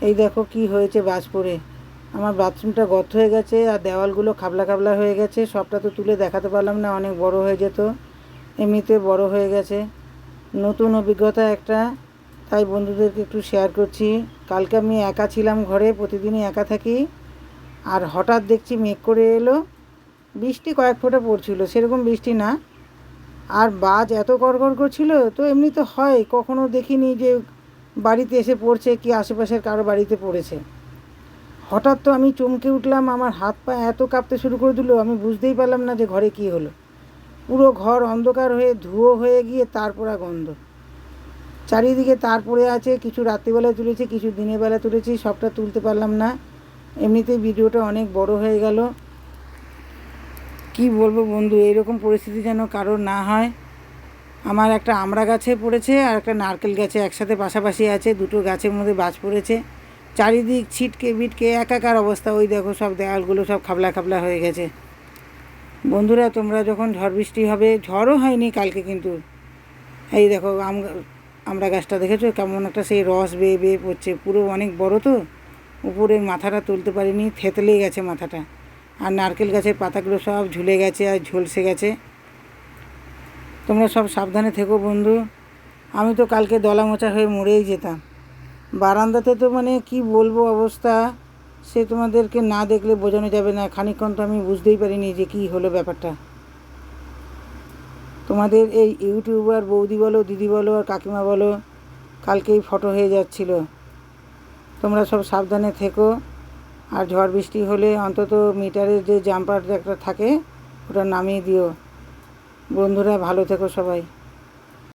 এই দেখো কি হয়েছে বাজ পড়ে। আমার বাথরুমটা গর্ত হয়ে গেছে আর দেওয়ালগুলো খাবলা খাবলা হয়ে গেছে। সবটা তো তুলে দেখাতে পারলাম না, অনেক বড় হয়ে যেত। এমনিতে বড় হয়ে গেছে, নতুন অভিজ্ঞতা একটা, তাই বন্ধুদেরকে একটু শেয়ার করছি। কালকে আমি একা ছিলাম ঘরে, প্রতিদিনই একা থাকি। আর হঠাৎ দেখছি মেঘ করে এলো, বৃষ্টি কয়েক ফোঁটা পড়ছিল, সেরকম বৃষ্টি না। আর বাজ এত গড়গড় করছিল, তো এমনি তো হয়, কখনো দেখিনি যে বাড়িতে এসে পড়ছে কি আশেপাশের কারো বাড়িতে পড়েছে। হঠাৎ তো আমি চমকে উঠলাম, আমার হাত পা এত কাঁপতে শুরু করে দিল, আমি বুঝতেই পারলাম না যে ঘরে কী হলো। পুরো ঘর অন্ধকার হয়ে ধুয়ো হয়ে গিয়ে তারপরা গন্ধ, চারিদিকে তার পড়ে আছে। কিছু রাত্রিবেলায় তুলেছি, কিছু দিনের বেলা তুলেছি, সবটা তুলতে পারলাম না। এমনিতেই ভিডিওটা অনেক বড় হয়ে গেল। কি বলবো বন্ধু, এরকম পরিস্থিতি যেন কারোর না হয়। আমার একটা আমড়া গাছে পড়েছে আর একটা নারকেল গাছে একসাথে পাশাপাশি আছে, দুটো গাছের মধ্যে বাজ পড়েছে। চারিদিক ছিটকে বিটকে একাকার অবস্থা। ওই দেখো সব দেয়ালগুলো সব খাবলা খাবলা হয়ে গেছে। বন্ধুরা, তোমরা যখন ঝড় বৃষ্টি হবে, ঝড়ও হয়নি কালকে কিন্তু, এই দেখো আমড়া গাছটা দেখেছো কেমন একটা সেই রস বেয়ে বেয়ে পড়ছে, পুরো অনেক বড় তো, উপরের মাথাটা তুলতে পারিনি, থেতলে গেছে মাথাটা। আর নারকেল গাছের পাতাগুলো সব ঝুলে গেছে আর ঝলসে গেছে। তোমরা সব সাবধানে থেকো বন্ধু। আমি তো কালকে দলা মোচা হয়ে মরেই যেতাম। বারান্দাতে তো মানে কি বলবো অবস্থা, সে তোমাদেরকে না দেখলে বোঝানো যাবে না। খানিকক্ষণ তো আমি বুঝতেই পারিনি যে কী হলো ব্যাপারটা। তোমাদের এই ইউটিউবার বৌদি বলো, দিদি বলো আর কাকিমা বলো, কালকেই ফটো হয়ে যাচ্ছিল। তোমরা সব সাবধানে থেকো। আর ঝড় বৃষ্টি হলে অন্তত মিটারের যে জাম্পার একটা থাকে ওটা নামিয়ে দিও। বন্ধুরা, ভালো থেকো সবাই।